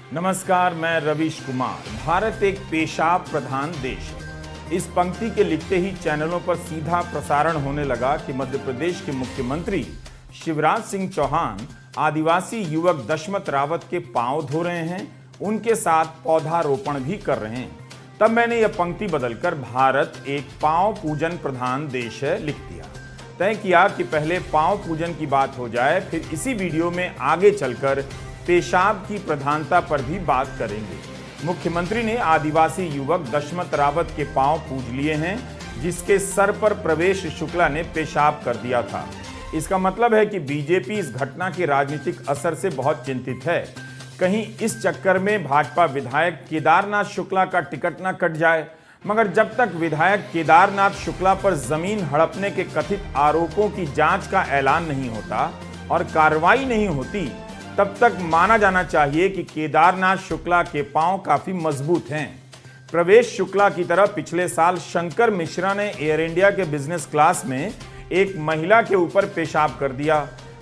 नमस्कार, मैं रवीश कुमार। भारत एक पेशाब प्रधान देश है। इस पंक्ति के लिखते ही चैनलों पर सीधा प्रसारण होने लगा कि मध्य प्रदेश के मुख्यमंत्री शिवराज सिंह चौहान आदिवासी युवक दशमत रावत के पांव धो रहे हैं, उनके साथ पौधारोपण भी कर रहे हैं। तब मैंने यह पंक्ति बदलकर भारत एक पांव पूजन प्रधान देश है लिख दिया। तय किया कि पहले पांव पूजन की बात हो जाए, फिर इसी वीडियो में आगे चलकर पेशाब की प्रधानता पर भी बात करेंगे। मुख्यमंत्री ने आदिवासी युवक दशमत रावत के पांव पूज लिए हैं, जिसके सर पर प्रवेश शुक्ला ने पेशाब कर दिया था। इसका मतलब है कि बीजेपी इस घटना के राजनीतिक असर से बहुत चिंतित है। कहीं इस चक्कर में भाजपा विधायक केदारनाथ शुक्ला का टिकट न कट जाए। मगर जब तक विधायक केदारनाथ शुक्ला पर जमीन हड़पने के कथित आरोपों की जांच का ऐलान नहीं होता और कार्रवाई नहीं होती, तब तक माना जाना चाहिए कि केदारनाथ शुक्ला के पांव काफी मजबूत हैं। प्रवेश शुक्ला की तरह पिछले साल शंकर मिश्रा ने एयर इंडिया के बिजनेस क्लास में एक महिला के ऊपर पेशाब कर दिया।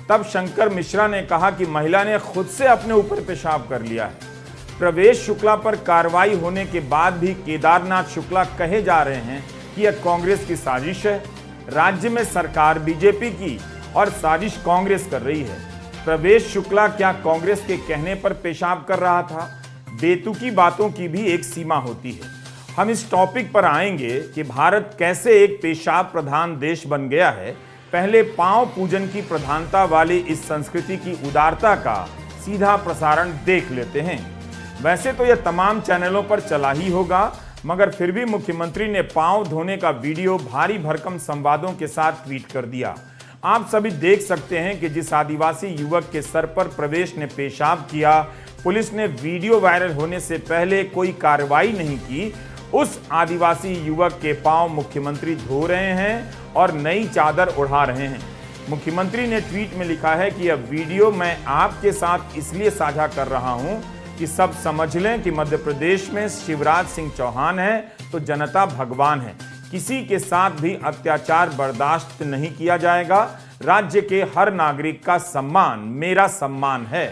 तब शंकर मिश्रा ने कहा कि महिला ने खुद से अपने ऊपर पेशाब कर लिया है। प्रवेश शुक्ला पर कार्रवाई होने के बाद भी केदारनाथ शुक्ला कहे जा रहे हैं कि यह कांग्रेस की साजिश है। राज्य में सरकार बीजेपी की और साजिश कांग्रेस कर रही है। प्रवेश शुक्ला क्या कांग्रेस के कहने पर पेशाब कर रहा था? बेतुकी बातों की भी एक सीमा होती है। हम इस टॉपिक पर आएंगे कि भारत कैसे एक पेशाब प्रधान देश बन गया है। पहले पांव पूजन की प्रधानता वाली इस संस्कृति की उदारता का सीधा प्रसारण देख लेते हैं। वैसे तो यह तमाम चैनलों पर चला ही होगा, मगर फिर भी मुख्यमंत्री ने पांव धोने का वीडियो भारी भरकम संवादों के साथ ट्वीट कर दिया। आप सभी देख सकते हैं कि जिस आदिवासी युवक के सर पर प्रवेश ने पेशाब किया, पुलिस ने वीडियो वायरल होने से पहले कोई कार्रवाई नहीं की। उस आदिवासी युवक के पांव मुख्यमंत्री धो रहे हैं और नई चादर उड़ा रहे हैं। मुख्यमंत्री ने ट्वीट में लिखा है कि यह वीडियो मैं आपके साथ इसलिए साझा कर रहा हूं कि सब समझ लें कि मध्य प्रदेश में शिवराज सिंह चौहान है तो जनता भगवान है। किसी के साथ भी अत्याचार बर्दाश्त नहीं किया जाएगा। राज्य के हर नागरिक का सम्मान मेरा सम्मान है।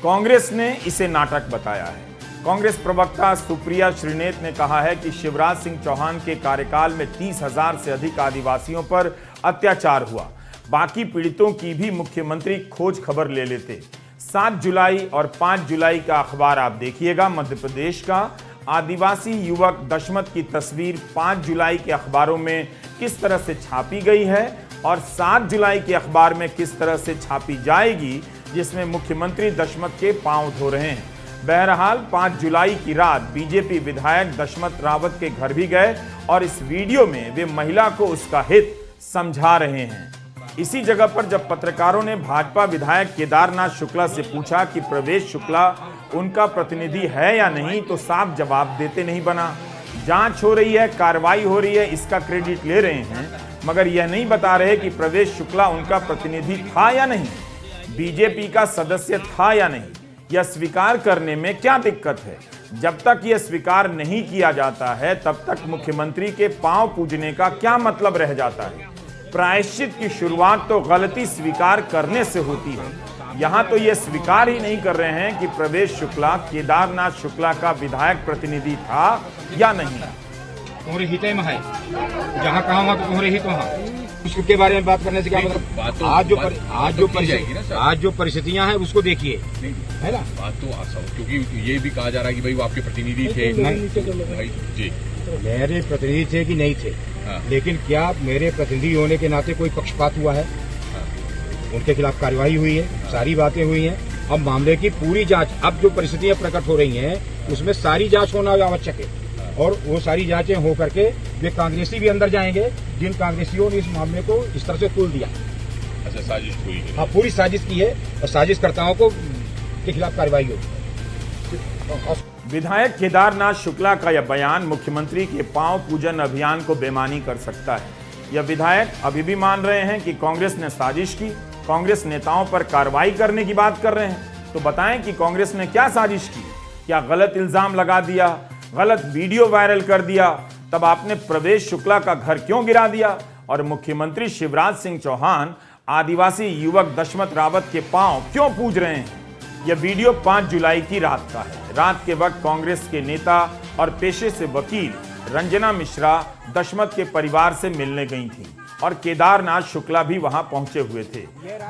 कांग्रेस ने इसे नाटक बताया है। कांग्रेस प्रवक्ता सुप्रिया श्रीनेत ने कहा है कि शिवराज सिंह चौहान के कार्यकाल में 30,000 से अधिक आदिवासियों पर अत्याचार हुआ। बाकी पीड़ितों की भी मुख्यमंत्री खोज खबर ले लेते। 7 जुलाई और 5 जुलाई का अखबार आप देखिएगा। मध्य प्रदेश का आदिवासी युवक दशमत की तस्वीर 5 जुलाई के अखबारों में किस तरह से छापी गई है और 7 जुलाई के अखबार में किस तरह से छापी जाएगी, जिसमें मुख्यमंत्री दशमत के पांव धो रहे हैं। बहरहाल 5 जुलाई की रात बीजेपी विधायक दशमत रावत के घर भी गए और इस वीडियो में वे महिला को उसका हित समझा रहे हैं। इसी जगह पर जब पत्रकारों ने भाजपा विधायक केदारनाथ शुक्ला से पूछा कि प्रवेश शुक्ला उनका प्रतिनिधि है या नहीं, तो साफ जवाब देते नहीं बना। जांच हो रही है, कार्रवाई हो रही है, इसका क्रेडिट ले रहे हैं, मगर यह नहीं बता रहे कि प्रवेश शुक्ला उनका प्रतिनिधि था या नहीं, बीजेपी का सदस्य था या नहीं। यह स्वीकार करने में क्या दिक्कत है? जब तक यह स्वीकार नहीं किया जाता है, तब तक मुख्यमंत्री के पांव पूजने का क्या मतलब रह जाता है? प्रायश्चित की शुरुआत तो गलती स्वीकार करने से होती है। यहाँ तो ये स्वीकार ही नहीं कर रहे हैं कि प्रवेश शुक्ला केदारनाथ शुक्ला का विधायक प्रतिनिधि था या नहीं। तुम्हारे हित में है, जहाँ कहा वहाँ तो तुम्हारे हित वहाँ, उसके बारे में बात करने से क्या मतलब? आज जो परिस्थितियाँ हैं उसको देखिए, है ना? बात तो क्योंकि ये भी कहा जा रहा है कि भाई वो आपके प्रतिनिधि थे। भाई जी, मेरे प्रतिनिधि थे कि नहीं थे, लेकिन क्या मेरे प्रतिनिधि होने के नाते कोई पक्षपात हुआ है? उनके खिलाफ कार्रवाई हुई है, सारी बातें हुई हैं। अब मामले की पूरी जांच, अब जो परिस्थितियां प्रकट हो रही हैं उसमें सारी जांच होना आवश्यक है और वो सारी जांचें हो करके वे कांग्रेसी भी अंदर जाएंगे जिन कांग्रेसियों ने इस मामले को इस तरह से तुल दिया। अच्छा, साजिश पूरी है। हाँ, पूरी साजिश की है और साजिशकर्ताओं को के खिलाफ कार्रवाई होगी। विधायक केदारनाथ शुक्ला का यह बयान मुख्यमंत्री के पांव पूजन अभियान को बेमानी कर सकता है। यह विधायक अभी भी मान रहे हैं कि कांग्रेस ने साजिश की, कांग्रेस नेताओं पर कार्रवाई करने की बात कर रहे हैं। तो बताएं कि कांग्रेस ने क्या साजिश की? क्या गलत इल्जाम लगा दिया, गलत वीडियो वायरल कर दिया? तब आपने प्रवेश शुक्ला का घर क्यों गिरा दिया और मुख्यमंत्री शिवराज सिंह चौहान आदिवासी युवक दशमत रावत के पांव क्यों पूज रहे हैं? यह वीडियो 5 जुलाई की रात का है। रात के वक्त कांग्रेस के नेता और पेशे से वकील रंजना मिश्रा दशमत के परिवार से मिलने गई थीं और केदारनाथ शुक्ला भी वहां पहुंचे हुए थे।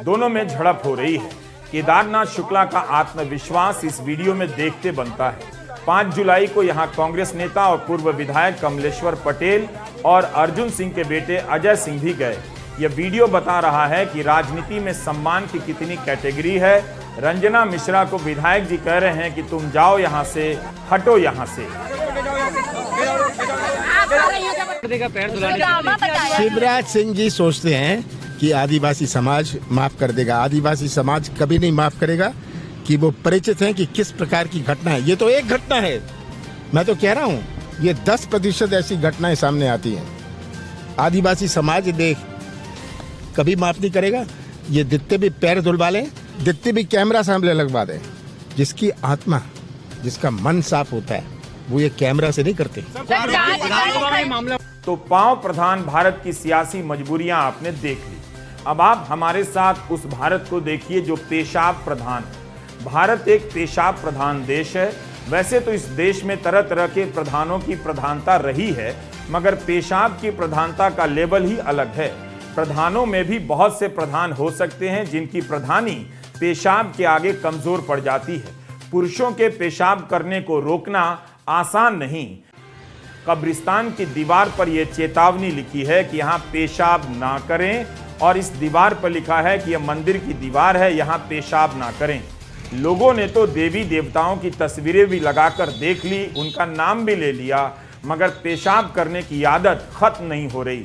दोनों में झड़प हो रही है। केदारनाथ शुक्ला का आत्मविश्वास इस वीडियो में देखते बनता है। 5 जुलाई को यहां कांग्रेस नेता और पूर्व विधायक कमलेश्वर पटेल और अर्जुन सिंह के बेटे अजय सिंह भी गए। यह वीडियो बता रहा है कि राजनीति में सम्मान की कितनी कैटेगरी है। रंजना मिश्रा को विधायक जी कह रहे हैं कि तुम जाओ यहां से, हटो यहां से। शिवराज सिंह जी सोचते हैं कि आदिवासी समाज माफ कर देगा। आदिवासी समाज कभी नहीं माफ करेगा। कि वो परिचित हैं कि किस प्रकार की घटना है। ये तो एक घटना है, मैं तो कह रहा हूँ ये 10% ऐसी घटनाएं सामने आती हैं। आदिवासी समाज देख कभी माफ नहीं करेगा। ये जितने भी पैर धुलवा लें, जितने भी कैमरा सामने लगवा दें, जिसकी आत्मा, जिसका मन साफ होता है वो ये कैमरा से नहीं करते। तो पांव प्रधान भारत की सियासी मजबूरियां आपने देख ली। अब आप हमारे साथ उस भारत को देखिए जो पेशाब प्रधान है। भारत एक पेशाब प्रधान देश है। वैसे तो इस देश में तरह तरह के प्रधानों की प्रधानता रही है, मगर पेशाब की प्रधानता का लेवल ही अलग है। प्रधानों में भी बहुत से प्रधान हो सकते हैं जिनकी प्रधानी पेशाब के आगे कमजोर पड़ जाती है। पुरुषों के पेशाब करने को रोकना आसान नहीं। कब्रिस्तान की दीवार पर यह चेतावनी लिखी है कि यहाँ पेशाब ना करें, और इस दीवार पर लिखा है कि यह मंदिर की दीवार है, यहाँ पेशाब ना करें। लोगों ने तो देवी देवताओं की तस्वीरें भी लगाकर देख ली, उनका नाम भी ले लिया, मगर पेशाब करने की आदत खत्म नहीं हो रही।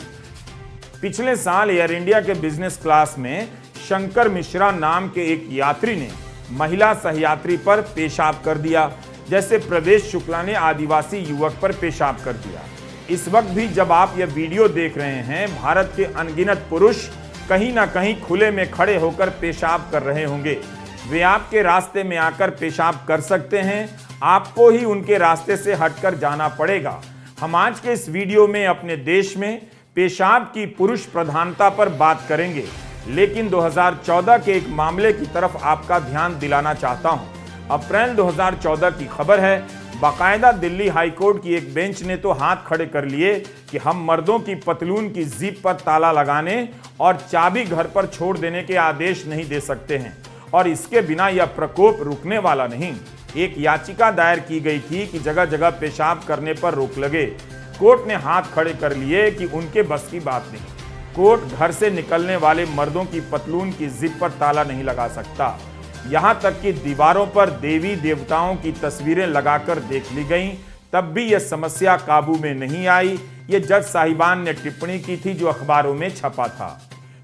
पिछले साल एयर इंडिया के बिजनेस क्लास में शंकर मिश्रा नाम के एक यात्री ने महिला सहयात्री पर पेशाब कर दिया, जैसे प्रवेश शुक्ला ने आदिवासी युवक पर पेशाब कर दिया। इस वक्त भी जब आप यह वीडियो देख रहे हैं, भारत के अनगिनत पुरुष कहीं ना कहीं खुले में खड़े होकर पेशाब कर रहे होंगे। वे आपके रास्ते में आकर पेशाब कर सकते हैं, आपको ही उनके रास्ते से हटकर जाना पड़ेगा। हम आज के इस वीडियो में अपने देश में पेशाब की पुरुष प्रधानता पर बात करेंगे, लेकिन 2014 के एक मामले की तरफ आपका ध्यान दिलाना चाहता हूं। अप्रैल 2014 की खबर है। बाकायदा दिल्ली हाईकोर्ट की एक बेंच ने तो हाथ खड़े कर लिए कि हम मर्दों की पतलून की जीप पर ताला लगाने और चाबी घर पर छोड़ देने के आदेश नहीं दे सकते हैं, और इसके बिना यह प्रकोप रुकने वाला नहीं। एक याचिका दायर की गई थी कि जगह जगह पेशाब करने पर रोक लगे। कोर्ट ने हाथ खड़े कर लिए कि उनके बस की बात नहीं। कोर्ट घर से निकलने वाले मर्दों की पतलून की जिप पर ताला नहीं लगा सकता। यहां तक कि दीवारों पर देवी देवताओं की तस्वीरें लगाकर देख ली गईं, तब भी यह समस्या काबू में नहीं आई। ये जज साहिबान ने टिप्पणी की थी जो अखबारों में छपा था।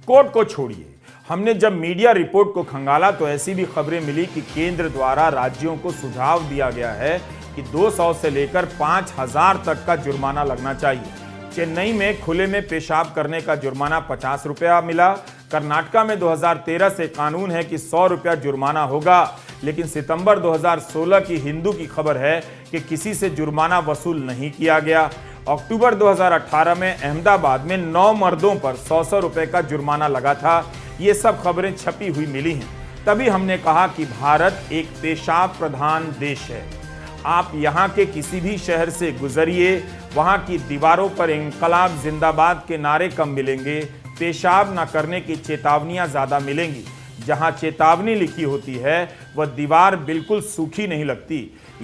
कोर्ट को छोड़िए, हमने जब मीडिया रिपोर्ट को खंगाला तो ऐसी भी खबरें मिली कि केंद्र द्वारा राज्यों को सुझाव दिया गया है कि 200 से लेकर 5000 तक का जुर्माना लगना चाहिए। चेन्नई में खुले में पेशाब करने का जुर्माना 50 रुपया मिला। कर्नाटका में 2013 से कानून है कि 100 रुपया जुर्माना होगा, लेकिन सितंबर 2016 की हिंदू की खबर है कि किसी से जुर्माना वसूल नहीं किया गया। अक्टूबर 2018 में अहमदाबाद में 9 मर्दों पर 100 रुपए का जुर्माना लगा था। ये सब खबरें छपी हुई मिली हैं। तभी हमने कहा कि भारत एक पेशाब प्रधान देश है। आप यहाँ के किसी भी शहर से गुजरिए, वहाँ की दीवारों पर इंकलाब जिंदाबाद के नारे कम मिलेंगे, पेशाब न करने की चेतावनियां ज्यादा मिलेंगी। जहाँ चेतावनी लिखी होती है वह दीवार बिल्कुल सूखी नहीं लगती।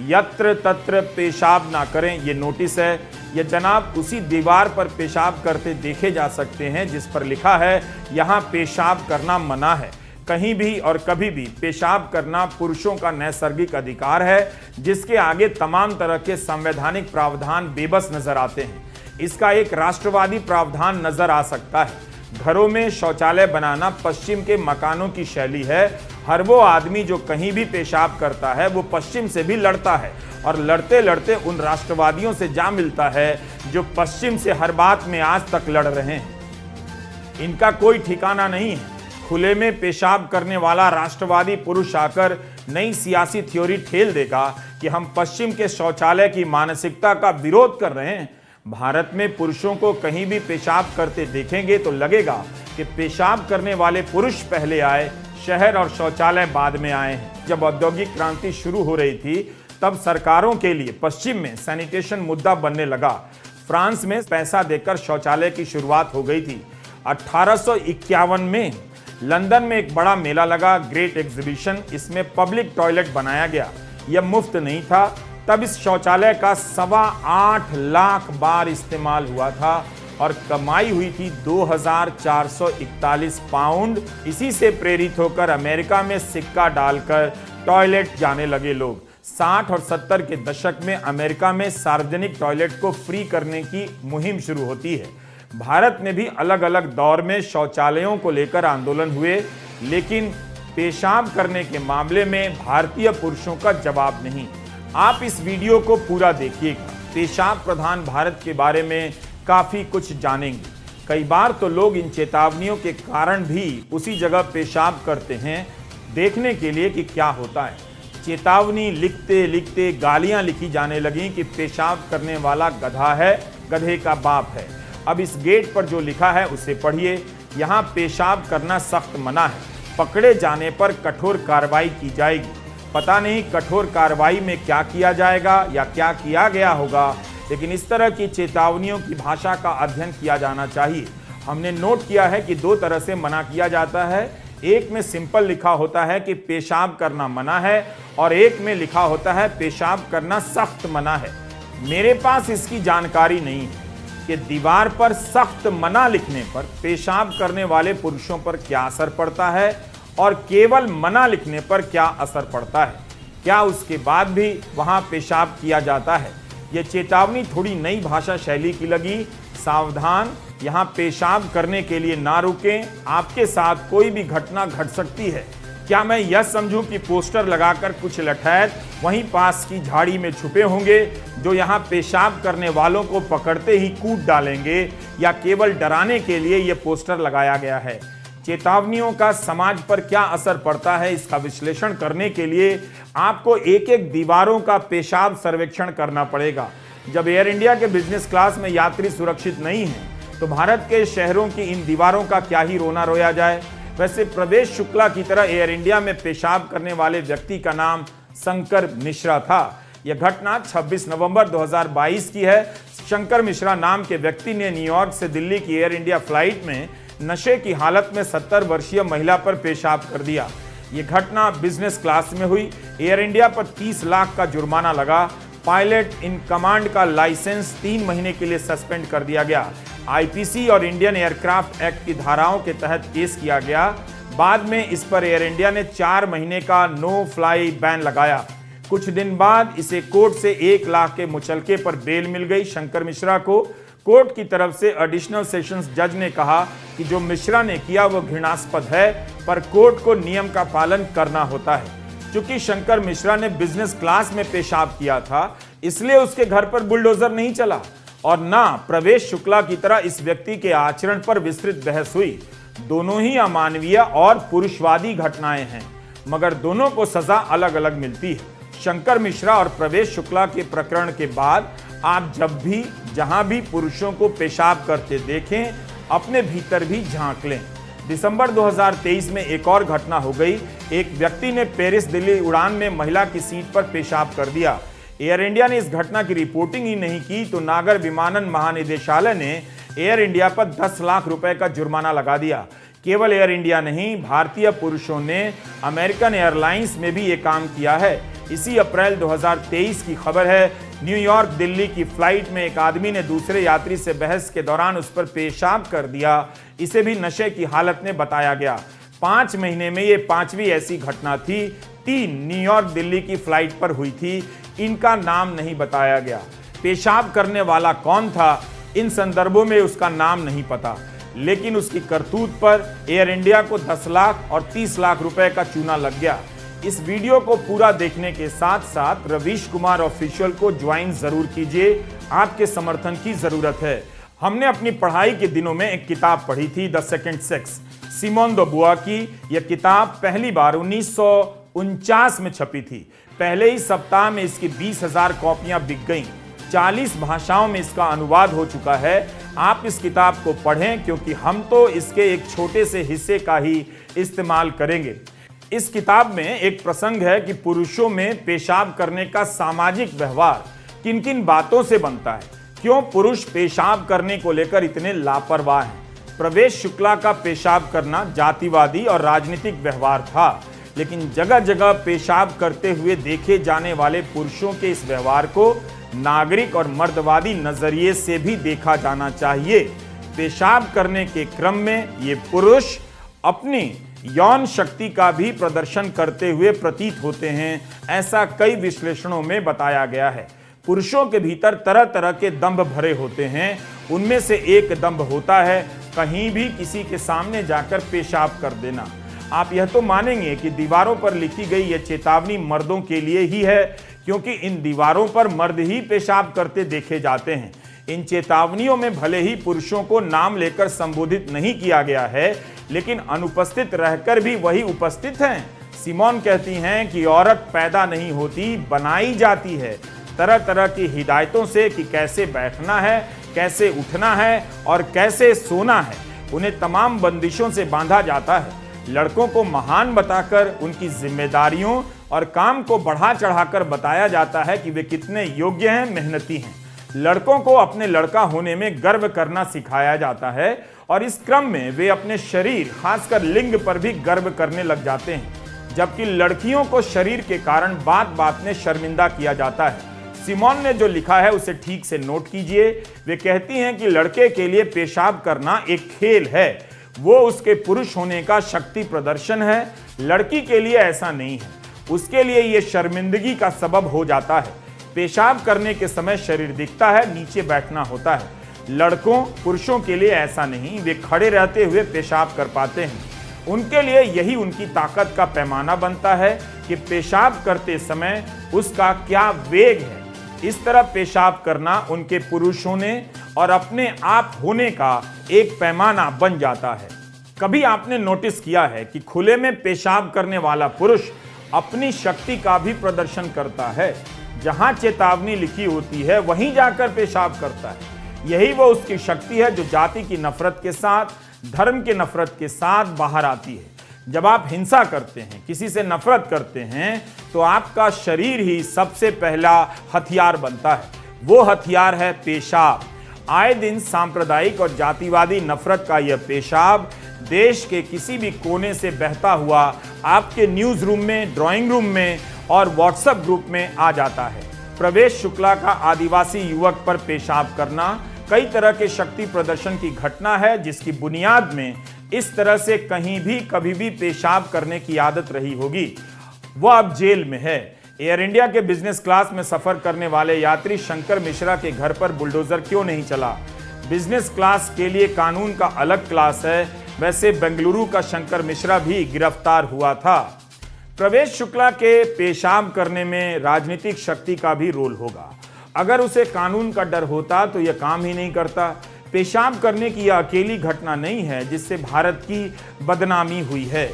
यत्र तत्र पेशाब ना करें, ये नोटिस है। ये जनाब उसी दीवार पर पेशाब करते देखे जा सकते हैं जिस पर लिखा है यहाँ पेशाब करना मना है। कहीं भी और कभी भी पेशाब करना पुरुषों का नैसर्गिक अधिकार है, जिसके आगे तमाम तरह के संवैधानिक प्रावधान बेबस नजर आते हैं। इसका एक राष्ट्रवादी प्रावधान नजर आ सकता है। घरों में शौचालय बनाना पश्चिम के मकानों की शैली है। हर वो आदमी जो कहीं भी पेशाब करता है वो पश्चिम से भी लड़ता है, और लड़ते लड़ते उन राष्ट्रवादियों से जा मिलता है जो पश्चिम से हर बात में आज तक लड़ रहे हैं। इनका कोई ठिकाना नहीं है। खुले में पेशाब करने वाला राष्ट्रवादी पुरुष आकर नई सियासी थ्योरी ठेल देगा कि हम पश्चिम के शौचालय की मानसिकता का विरोध कर रहे हैं। भारत में पुरुषों को कहीं भी पेशाब करते देखेंगे तो लगेगा कि पेशाब करने वाले पुरुष पहले आए, शहर और शौचालय बाद में आए हैं। जब औद्योगिक क्रांति शुरू हो रही थी तब सरकारों के लिए पश्चिम में सैनिटेशन मुद्दा बनने लगा। फ्रांस में पैसा देकर शौचालय की शुरुआत हो गई थी। 1851 में लंदन में एक बड़ा मेला लगा, ग्रेट एग्जीबिशन। इसमें पब्लिक टॉयलेट बनाया गया। यह मुफ्त नहीं था। तब इस शौचालय का 8.25 लाख बार इस्तेमाल हुआ था और कमाई हुई थी 2441 पाउंड। इसी से प्रेरित होकर अमेरिका में सिक्का डालकर टॉयलेट जाने लगे लोग। 60 और 70 के दशक में अमेरिका में सार्वजनिक टॉयलेट को फ्री करने की मुहिम शुरू होती है। भारत में भी अलग अलग दौर में शौचालयों को लेकर आंदोलन हुए, लेकिन पेशाब करने के मामले में भारतीय पुरुषों का जवाब नहीं। आप इस वीडियो को पूरा देखिएगा। पेशाब प्रधान भारत के बारे में काफी कुछ जानेंगे। कई बार तो लोग इन चेतावनियों के कारण भी उसी जगह पेशाब करते हैं, देखने के लिए कि क्या होता है। चेतावनी लिखते लिखते गालियां लिखी जाने लगी कि पेशाब करने वाला गधा है, गधे का बाप है। अब इस गेट पर जो लिखा है उसे पढ़िए। यहाँ पेशाब करना सख्त मना है। पकड़े जाने पर कठोर कार्रवाई की जाएगी। पता नहीं कठोर कार्रवाई में क्या किया जाएगा या क्या किया गया होगा, लेकिन इस तरह की चेतावनियों की भाषा का अध्ययन किया जाना चाहिए। हमने नोट किया है कि 2 तरह से मना किया जाता है। एक में सिंपल लिखा होता है कि पेशाब करना मना है और एक में लिखा होता है पेशाब करना सख्त मना है। मेरे पास इसकी जानकारी नहीं है कि दीवार पर सख्त मना लिखने पर पेशाब करने वाले पुरुषों पर क्या असर पड़ता है और केवल मना लिखने पर क्या असर पड़ता है। क्या उसके बाद भी वहां पेशाब किया जाता है? यह चेतावनी थोड़ी नई भाषा शैली की लगी। सावधान, यहां पेशाब करने के लिए ना रुकें। आपके साथ कोई भी घटना घट सकती है। क्या मैं यह समझूं कि पोस्टर लगाकर कुछ लठैत वहीं पास की झाड़ी में छुपे होंगे जो यहां पेशाब करने वालों को पकड़ते ही कूट डालेंगे, या केवल डराने के लिए यह पोस्टर लगाया गया है? चेतावनियों का समाज पर क्या असर पड़ता है, इसका विश्लेषण करने के लिए आपको एक एक दीवारों का पेशाब सर्वेक्षण करना पड़ेगा। जब एयर इंडिया के बिजनेस क्लास में यात्री सुरक्षित नहीं है तो भारत के शहरों की इन दीवारों का क्या ही रोना रोया जाए। वैसे प्रवेश शुक्ला की तरह एयर इंडिया में पेशाब करने वाले व्यक्ति का नाम शंकर मिश्रा था। यह घटना 26 नवंबर 2022 की है। शंकर मिश्रा नाम के व्यक्ति ने न्यूयॉर्क से दिल्ली की एयर इंडिया फ्लाइट में नशे की हालत में 70 वर्षीय महिला पर पेशाब कर दिया। यह घटना बिजनेस क्लास में हुई। एयर इंडिया पर 30 लाख का जुर्माना लगा। पायलट इन कमांड का लाइसेंस 3 महीने के लिए सस्पेंड कर दिया गया। आईपीसी और इंडियन एयरक्राफ्ट एक्ट की धाराओं के तहत केस किया गया। बाद में इस पर एयर इंडिया ने 4 महीने का नो फ्लाई बैन लगाया। कुछ दिन बाद इसे कोर्ट से 1 लाख के मुचलके पर बेल मिल गई। शंकर मिश्रा को कोर्ट की तरफ से एडिशनल सेशंस जज ने कहा कि जो मिश्रा ने किया वो घृणास्पद है, पर कोर्ट को नियम का पालन करना होता है। चूंकि शंकर मिश्रा ने बिजनेस क्लास में पेशाब किया था, इसलिए उसके घर पर बुलडोजर नहीं चला और ना प्रवेश शुक्ला की तरह इस व्यक्ति के आचरण पर विस्तृत बहस हुई। दोनों ही अमानवीय और पुरुषवादी घटनाएं हैं, मगर दोनों को सजा अलग अलग मिलती है। शंकर मिश्रा और प्रवेश शुक्ला के प्रकरण के बाद आप जब भी जहां भी पुरुषों को पेशाब करते देखें, अपने भीतर भी झांक लें। दिसंबर 2023 में एक और घटना हो गई। एक व्यक्ति ने पेरिस दिल्ली उड़ान में महिला की सीट पर पेशाब कर दिया। एयर इंडिया ने इस घटना की रिपोर्टिंग ही नहीं की तो नागर विमानन महानिदेशालय ने एयर इंडिया पर 10 लाख रुपए का जुर्माना लगा दिया। केवल एयर इंडिया नहीं, भारतीय पुरुषों ने अमेरिकन एयरलाइंस में भी ये काम किया है। इसी अप्रैल 2023 की खबर है। न्यूयॉर्क दिल्ली की फ्लाइट में एक आदमी ने दूसरे यात्री से बहस के दौरान उस पर पेशाब कर दिया। इसे भी नशे की हालत में बताया गया। 5 महीने में ये 5वीं ऐसी घटना थी। 3 न्यूयॉर्क दिल्ली की फ्लाइट पर हुई थी। इनका नाम नहीं बताया गया। पेशाब करने वाला कौन था, इन संदर्भों में उसका नाम नहीं पता, लेकिन उसकी करतूत पर एयर इंडिया को 10 लाख और 30 लाख रुपए का चूना लग गया। इस वीडियो को पूरा देखने के साथ साथ रवीश कुमार ऑफिशियल को ज्वाइन जरूर कीजिए। आपके समर्थन की जरूरत है। हमने अपनी पढ़ाई के दिनों में एक किताब पढ़ी थी, द सेकंड सेक्स, सिमोन दे बुआ की। यह किताब पहली बार 1949 में छपी थी। पहले ही सप्ताह में इसकी 20,000 कॉपियां बिक गईं। 40 भाषाओं में इसका अनुवाद हो चुका है। आप इस किताब को पढ़ें क्योंकि हम तो इसके एक छोटे से हिस्से का ही इस्तेमाल करेंगे। इस किताब में एक प्रसंग है कि पुरुषों में पेशाब करने का सामाजिक व्यवहार किन किन बातों से बनता है, क्यों पुरुष पेशाब करने को लेकर इतने लापरवाह हैं। प्रवेश शुक्ला का पेशाब करना जातिवादी और राजनीतिक व्यवहार था, लेकिन जगह जगह पेशाब करते हुए देखे जाने वाले पुरुषों के इस व्यवहार को नागरिक और मर्दवादी नजरिए से भी देखा जाना चाहिए। पेशाब करने के क्रम में ये पुरुष अपनी यौन शक्ति का भी प्रदर्शन करते हुए प्रतीत होते हैं, ऐसा कई विश्लेषणों में बताया गया है। पुरुषों के भीतर तरह तरह के दंभ भरे होते हैं। उनमें से एक दंभ होता है कहीं भी किसी के सामने जाकर पेशाब कर देना। आप यह तो मानेंगे कि दीवारों पर लिखी गई यह चेतावनी मर्दों के लिए ही है, क्योंकि इन दीवारों पर मर्द ही पेशाब करते देखे जाते हैं। इन चेतावनियों में भले ही पुरुषों को नाम लेकर संबोधित नहीं किया गया है, लेकिन अनुपस्थित रहकर भी वही उपस्थित हैं। सिमोन कहती हैं कि औरत पैदा नहीं होती, बनाई जाती है तरह तरह की हिदायतों से कि कैसे बैठना है, कैसे उठना है और कैसे सोना है। उन्हें तमाम बंदिशों से बांधा जाता है। लड़कों को महान बताकर उनकी जिम्मेदारियों और काम को बढ़ा चढ़ाकर बताया जाता है कि वे कितने योग्य हैं, मेहनती हैं। लड़कों को अपने लड़का होने में गर्व करना सिखाया जाता है और इस क्रम में वे अपने शरीर, खासकर लिंग पर भी गर्व करने लग जाते हैं, जबकि लड़कियों को शरीर के कारण बात बात में शर्मिंदा किया जाता है। सिमोन ने जो लिखा है उसे ठीक से नोट कीजिए। वे कहती हैं कि लड़के के लिए पेशाब करना एक खेल है, वो उसके पुरुष होने का शक्ति प्रदर्शन है। लड़की के लिए ऐसा नहीं है, उसके लिए ये शर्मिंदगी का सबब हो जाता है। पेशाब करने के समय शरीर दिखता है, नीचे बैठना होता है। लड़कों, पुरुषों के लिए ऐसा नहीं, वे खड़े रहते हुए पेशाब कर पाते हैं। उनके लिए यही उनकी ताकत का पैमाना बनता है कि पेशाब करते समय उसका क्या वेग है। इस तरह पेशाब करना उनके पुरुष होने और अपने आप होने का एक पैमाना बन जाता है। कभी आपने नोटिस किया है कि खुले में पेशाब करने वाला पुरुष अपनी शक्ति का भी प्रदर्शन करता है। जहां चेतावनी लिखी होती है वहीं जाकर पेशाब करता है। यही वो उसकी शक्ति है जो जाति की नफरत के साथ, धर्म के नफरत के साथ बाहर आती है। जब आप हिंसा करते हैं, किसी से नफरत करते हैं, तो आपका शरीर ही सबसे पहला हथियार बनता है। वो हथियार है पेशाब। आए दिन सांप्रदायिक और जातिवादी नफरत का यह पेशाब देश के किसी भी कोने से बहता हुआ आपके न्यूज रूम में, ड्राइंग रूम में और व्हाट्सएप ग्रुप में आ जाता है। प्रवेश शुक्ला का आदिवासी युवक पर पेशाब करना कई तरह के शक्ति प्रदर्शन की घटना है, जिसकी बुनियाद में इस तरह से कहीं भी कभी भी पेशाब करने की आदत रही होगी। वह अब जेल में है। एयर इंडिया के बिजनेस क्लास में सफर करने वाले यात्री शंकर मिश्रा के घर पर बुलडोजर क्यों नहीं चला? बिजनेस क्लास के लिए कानून का अलग क्लास है। वैसे बेंगलुरु का शंकर मिश्रा भी गिरफ्तार हुआ था। प्रवेश शुक्ला के पेशाब करने में राजनीतिक शक्ति का भी रोल होगा। अगर उसे कानून का डर होता तो यह काम ही नहीं करता। पेशाब करने की यह अकेली घटना नहीं है जिससे भारत की बदनामी हुई है।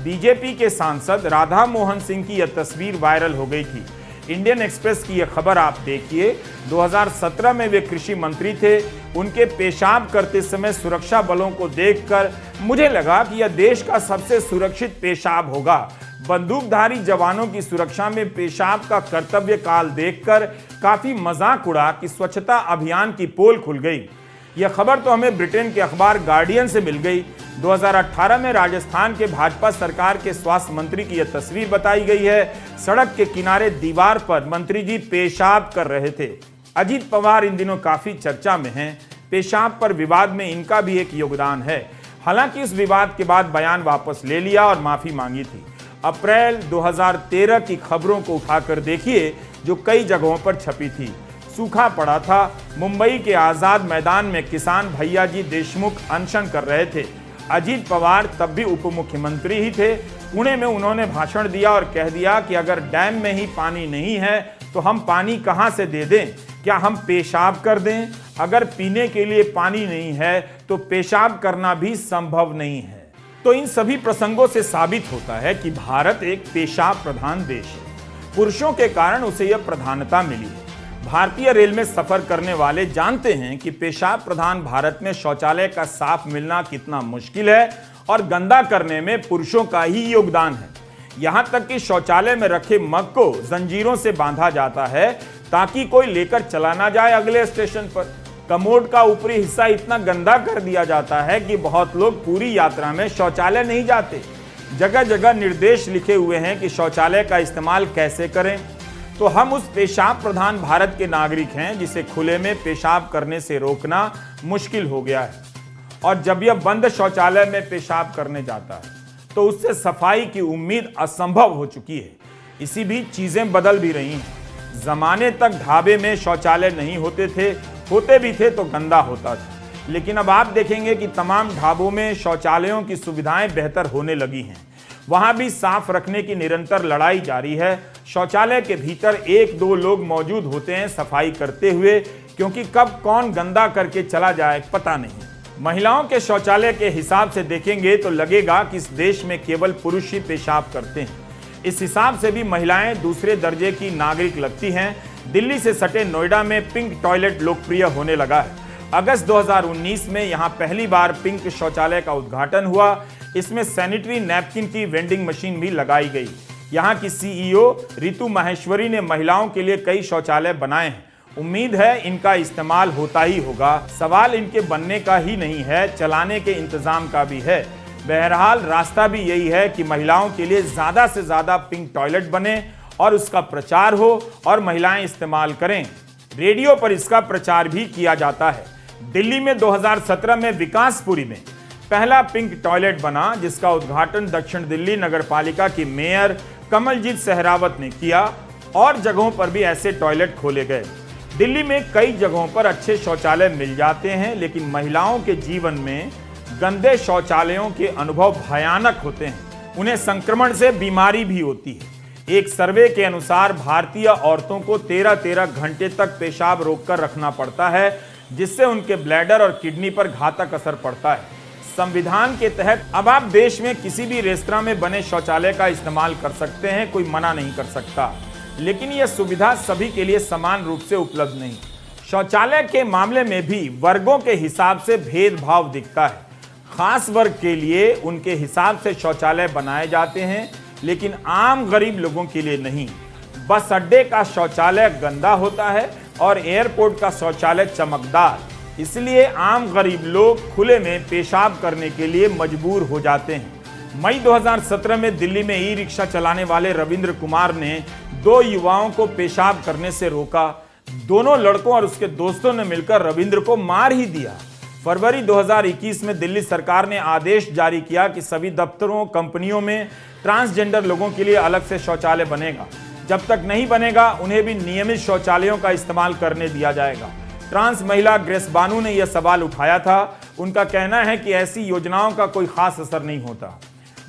बीजेपी के सांसद राधा मोहन सिंह की यह तस्वीर वायरल हो गई थी। इंडियन एक्सप्रेस की यह खबर आप देखिए। 2017 में वे कृषि मंत्री थे। उनके पेशाब करते समय सुरक्षा बलों को देखकर मुझे लगा कि यह देश का सबसे सुरक्षित पेशाब होगा। बंदूकधारी जवानों की सुरक्षा में पेशाब का कर्तव्य काल देखकर काफी मजाक उड़ा कि स्वच्छता अभियान की पोल खुल गई। यह खबर तो हमें ब्रिटेन के अखबार गार्डियन से मिल गई। 2018 में राजस्थान के भाजपा सरकार के स्वास्थ्य मंत्री की यह तस्वीर बताई गई है। सड़क के किनारे दीवार पर मंत्री जी पेशाब कर रहे थे। अजीत पवार इन दिनों काफी चर्चा में हैं। पेशाब पर विवाद में इनका भी एक योगदान है। हालांकि इस विवाद के बाद बयान वापस ले लिया और माफी मांगी थी। अप्रैल 2013 की खबरों को उठाकर देखिए जो कई जगहों पर छपी थी। सूखा पड़ा था। मुंबई के आजाद मैदान में किसान भैया जी देशमुख अनशन कर रहे थे। अजीत पवार तब भी उप मुख्यमंत्री ही थे। पुणे में उन्होंने भाषण दिया और कह दिया कि अगर डैम में ही पानी नहीं है तो हम पानी कहां से दे दें? क्या हम पेशाब कर दें? अगर पीने के लिए पानी नहीं है तो पेशाब करना भी संभव नहीं है। तो इन सभी प्रसंगों से साबित होता है कि भारत एक पेशाब प्रधान देश है। पुरुषों के कारण उसे यह प्रधानता मिली है। भारतीय रेल में सफर करने वाले जानते हैं कि पेशाब प्रधान भारत में शौचालय का साफ मिलना कितना मुश्किल है और गंदा करने में पुरुषों का ही योगदान है। यहां तक कि शौचालय में रखे मग को जंजीरों से बांधा जाता है ताकि कोई लेकर चला ना जाए अगले स्टेशन पर। कमोड का ऊपरी हिस्सा इतना गंदा कर दिया जाता है कि बहुत लोग पूरी यात्रा में शौचालय नहीं जाते। जगह जगह निर्देश लिखे हुए हैं कि शौचालय का इस्तेमाल कैसे करें। तो हम उस पेशाब प्रधान भारत के नागरिक हैं जिसे खुले में पेशाब करने से रोकना मुश्किल हो गया है, और जब यह बंद शौचालय में पेशाब करने जाता है तो उससे सफाई की उम्मीद असंभव हो चुकी है। इसी बीच चीजें बदल भी रही हैं। जमाने तक ढाबे में शौचालय नहीं होते भी थे तो गंदा होता था, लेकिन अब आप देखेंगे कि तमाम ढाबों में शौचालयों की सुविधाएं बेहतर होने लगी हैं। वहां भी साफ रखने की निरंतर लड़ाई जारी है। शौचालय के भीतर 1-2 लोग मौजूद होते हैं सफाई करते हुए, क्योंकि कब कौन गंदा करके चला जाए पता नहीं। महिलाओं के शौचालय के हिसाब से देखेंगे तो लगेगा कि इस देश में केवल पुरुष ही पेशाब करते हैं। इस हिसाब से भी महिलाएं दूसरे दर्जे की नागरिक लगती हैं। दिल्ली से सटे नोएडा में पिंक टॉयलेट लोकप्रिय होने लगा है। अगस्त 2019 में यहां पहली बार पिंक शौचालय का उद्घाटन हुआ। इसमें सैनिटरी नैपकिन की वेंडिंग मशीन भी लगाई गई। यहां की सीईओ रितु माहेश्वरी ने महिलाओं के लिए कई शौचालय बनाए हैं। उम्मीद है इनका इस्तेमाल होता ही होगा। सवाल इनके बनने का ही नहीं है, चलाने के इंतजाम का भी है। बहरहाल रास्ता भी यही है कि महिलाओं के लिए ज्यादा से ज्यादा पिंक टॉयलेट बने और उसका प्रचार हो और महिलाएं इस्तेमाल करें। रेडियो पर इसका प्रचार भी किया जाता है। दिल्ली में 2017 में विकासपुरी में पहला पिंक टॉयलेट बना, जिसका उद्घाटन दक्षिण दिल्ली नगर पालिका की मेयर कमलजीत सहरावत ने किया, और जगहों पर भी ऐसे टॉयलेट खोले गए। दिल्ली में कई जगहों पर अच्छे शौचालय मिल जाते हैं, लेकिन महिलाओं के जीवन में गंदे शौचालयों के अनुभव भयानक होते हैं। उन्हें संक्रमण से बीमारी भी होती है। एक सर्वे के अनुसार भारतीय औरतों को 13-13 घंटे तक पेशाब रोककर रखना पड़ता है, जिससे उनके ब्लैडर और किडनी पर घातक असर पड़ता है। संविधान के तहत अब आप देश में किसी भी रेस्तरां में बने शौचालय का इस्तेमाल कर सकते हैं, कोई मना नहीं कर सकता, लेकिन यह सुविधा सभी के लिए समान रूप से उपलब्ध नहीं। शौचालय के मामले में भी वर्गों के हिसाब से भेदभाव दिखता है। खास वर्ग के लिए उनके हिसाब से शौचालय बनाए जाते हैं, लेकिन आम गरीब लोगों के लिए नहीं। बस अड्डे का शौचालय गंदा होता है और एयरपोर्ट का शौचालय चमकदार, इसलिए आम गरीब लोग खुले में पेशाब करने के लिए मजबूर हो जाते हैं। मई 2017 में दिल्ली में ई रिक्शा चलाने वाले रविंद्र कुमार ने 2 युवाओं को पेशाब करने से रोका। दोनों लड़कों और उसके दोस्तों ने मिलकर रविंद्र को मार ही दिया। फरवरी 2021 में दिल्ली सरकार ने आदेश जारी किया कि सभी दफ्तरों, कंपनियों में ट्रांसजेंडर लोगों के लिए अलग से शौचालय बनेगा। जब तक नहीं बनेगा उन्हें भी नियमित शौचालयों का इस्तेमाल करने दिया जाएगा। ट्रांस महिला ग्रेस बानू ने यह सवाल उठाया था। उनका कहना है कि ऐसी योजनाओं का कोई खास असर नहीं होता।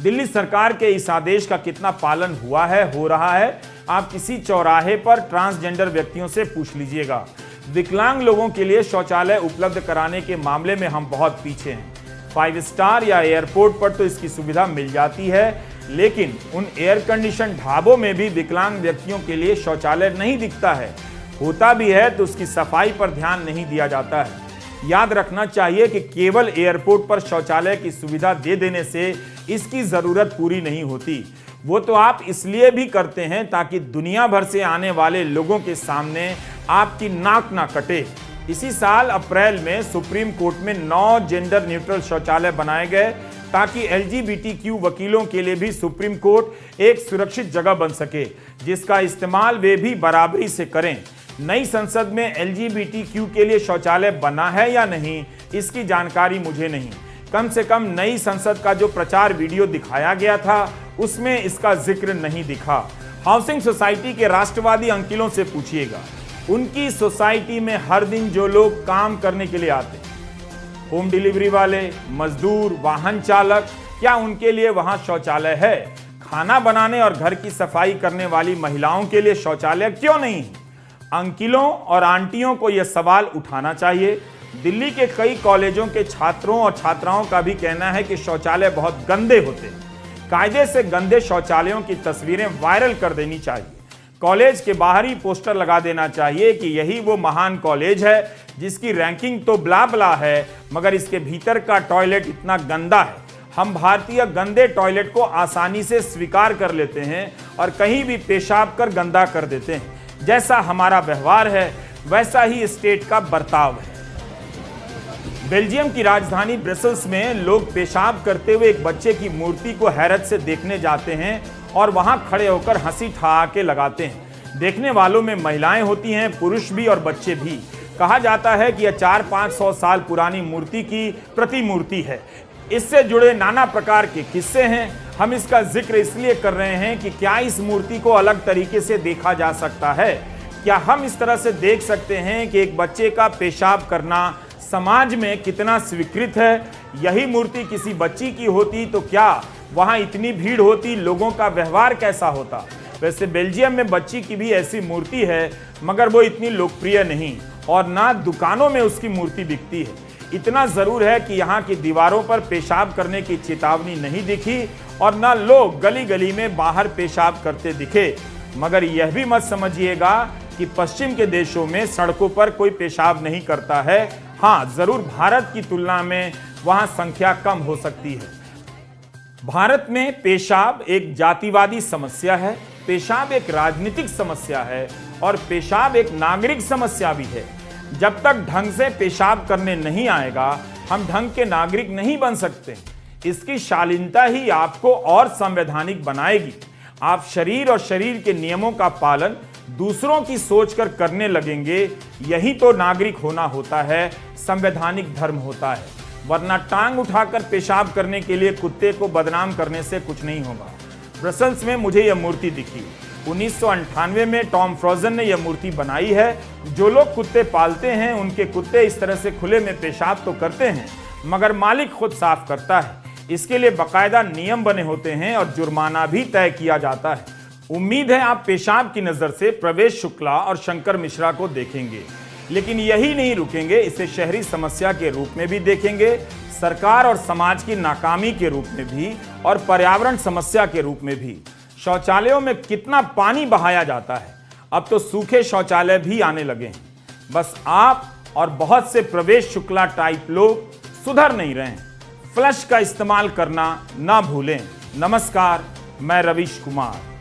दिल्ली सरकार के इस आदेश का कितना पालन हुआ है, हो रहा है, आप किसी चौराहे पर ट्रांसजेंडर व्यक्तियों से पूछ लीजिएगा। विकलांग लोगों के लिए शौचालय उपलब्ध कराने के मामले में हम बहुत पीछे हैं। 5 स्टार या एयरपोर्ट पर तो इसकी सुविधा मिल जाती है, लेकिन उन एयर कंडीशन ढाबों में भी विकलांग व्यक्तियों के लिए शौचालय नहीं दिखता है। होता भी है तो उसकी सफाई पर ध्यान नहीं दिया जाता है। याद रखना चाहिए कि केवल एयरपोर्ट पर शौचालय की सुविधा दे देने से इसकी जरूरत पूरी नहीं होती। वो तो आप इसलिए भी करते हैं ताकि दुनिया भर से आने वाले लोगों के सामने आपकी नाक ना कटे। इसी साल अप्रैल में सुप्रीम कोर्ट में 9 जेंडर न्यूट्रल शौचालय बनाए गए ताकि LGBTQ वकीलों के लिए भी सुप्रीम कोर्ट एक सुरक्षित जगह बन सके, जिसका इस्तेमाल वे भी बराबरी से करें। नई संसद में LGBTQ के लिए शौचालय बना है या नहीं, इसकी जानकारी मुझे नहीं। कम से कम नई संसद का जो प्रचार वीडियो दिखाया गया था उसमें इसका जिक्र नहीं दिखा। हाउसिंग सोसाइटी के राष्ट्रवादी अंकिलों से पूछिएगा, उनकी सोसाइटी में हर दिन जो लोग काम करने के लिए आते हैं, होम डिलीवरी वाले, मजदूर, वाहन चालक, क्या उनके लिए वहां शौचालय है? खाना बनाने और घर की सफाई करने वाली महिलाओं के लिए शौचालय क्यों नहीं? अंकिलों और आंटियों को यह सवाल उठाना चाहिए। दिल्ली के कई कॉलेजों के छात्रों और छात्राओं का भी कहना है कि शौचालय बहुत गंदे होते हैं। कायदे से गंदे शौचालयों की तस्वीरें वायरल कर देनी चाहिए। कॉलेज के बाहर ही पोस्टर लगा देना चाहिए कि यही वो महान कॉलेज है जिसकी रैंकिंग तो ब्ला ब्ला है, मगर इसके भीतर का टॉयलेट इतना गंदा है। हम भारतीय गंदे टॉयलेट को आसानी से स्वीकार कर लेते हैं और कहीं भी पेशाब कर गंदा कर देते हैं। जैसा हमारा व्यवहार है वैसा ही स्टेट का बर्ताव है। बेल्जियम की राजधानी ब्रसेल्स में लोग पेशाब करते हुए एक बच्चे की मूर्ति को हैरत से देखने जाते हैं और वहां खड़े होकर हंसी ठहाके लगाते हैं। देखने वालों में महिलाएं होती हैं, पुरुष भी और बच्चे भी। कहा जाता है कि यह 400-500 साल पुरानी मूर्ति की प्रतिमूर्ति है। इससे जुड़े नाना प्रकार के किस्से हैं। हम इसका जिक्र इसलिए कर रहे हैं कि क्या इस मूर्ति को अलग तरीके से देखा जा सकता है? क्या हम इस तरह से देख सकते हैं कि एक बच्चे का पेशाब करना समाज में कितना स्वीकृत है? यही मूर्ति किसी बच्ची की होती तो क्या वहां इतनी भीड़ होती, लोगों का व्यवहार कैसा होता? वैसे बेल्जियम में बच्ची की भी ऐसी मूर्ति है, मगर वो इतनी लोकप्रिय नहीं और ना दुकानों में उसकी मूर्ति बिकती है। इतना जरूर है कि यहाँ की दीवारों पर पेशाब करने की चेतावनी नहीं दिखी और ना लोग गली गली में बाहर पेशाब करते दिखे। मगर यह भी मत समझिएगा कि पश्चिम के देशों में सड़कों पर कोई पेशाब नहीं करता है। हाँ, जरूर भारत की तुलना में वहां संख्या कम हो सकती है। भारत में पेशाब एक जातिवादी समस्या है, पेशाब एक राजनीतिक समस्या है और पेशाब एक नागरिक समस्या भी है। जब तक ढंग से पेशाब करने नहीं आएगा, हम ढंग के नागरिक नहीं बन सकते। इसकी शालीनता ही आपको और संवैधानिक बनाएगी। आप शरीर और शरीर के नियमों का पालन दूसरों की सोचकर करने लगेंगे। यही तो नागरिक होना होता है, संवैधानिक धर्म होता है। वरना टांग उठाकर पेशाब करने के लिए कुत्ते को बदनाम करने से कुछ नहीं होगा। ब्रसेल्स में मुझे यह मूर्ति दिखी। 1998 में टॉम फ्रोजन ने यह मूर्ति बनाई है। जो लोग कुत्ते पालते हैं उनके कुत्ते इस तरह से खुले में पेशाब तो करते हैं, मगर मालिक खुद साफ करता है। इसके लिए बाकायदा नियम बने होते हैं और जुर्माना भी तय किया जाता है। उम्मीद है आप पेशाब की नजर से प्रवेश शुक्ला और शंकर मिश्रा को देखेंगे, लेकिन यही नहीं रुकेंगे, इसे शहरी समस्या के रूप में भी देखेंगे, सरकार और समाज की नाकामी के रूप में भी और पर्यावरण समस्या के रूप में भी। शौचालयों में कितना पानी बहाया जाता है, अब तो सूखे शौचालय भी आने लगे हैं। बस आप और बहुत से प्रवेश शुक्ला टाइप लोग सुधर नहीं रहे हैं। फ्लश का इस्तेमाल करना ना भूलें। नमस्कार, मैं रवीश कुमार।